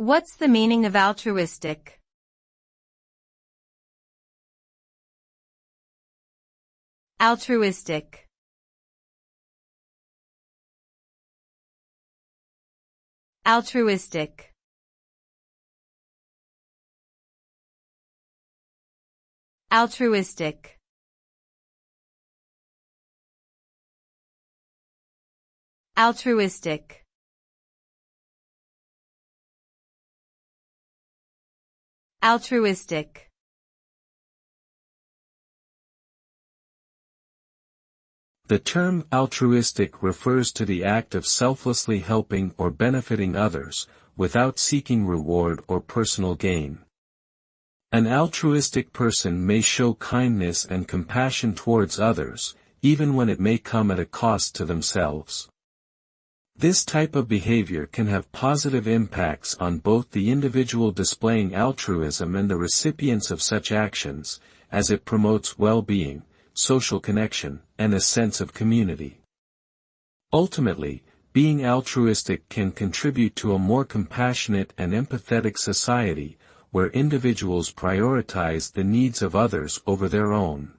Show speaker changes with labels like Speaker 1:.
Speaker 1: What's the meaning of altruistic? Altruistic. Altruistic. Altruistic. Altruistic. Altruistic.
Speaker 2: The term altruistic refers to the act of selflessly helping or benefiting others, without seeking reward or personal gain. An altruistic person may show kindness and compassion towards others, even when it may come at a cost to themselves. This type of behavior can have positive impacts on both the individual displaying altruism and the recipients of such actions, as it promotes well-being, social connection, and a sense of community. Ultimately, being altruistic can contribute to a more compassionate and empathetic society, where individuals prioritize the needs of others over their own.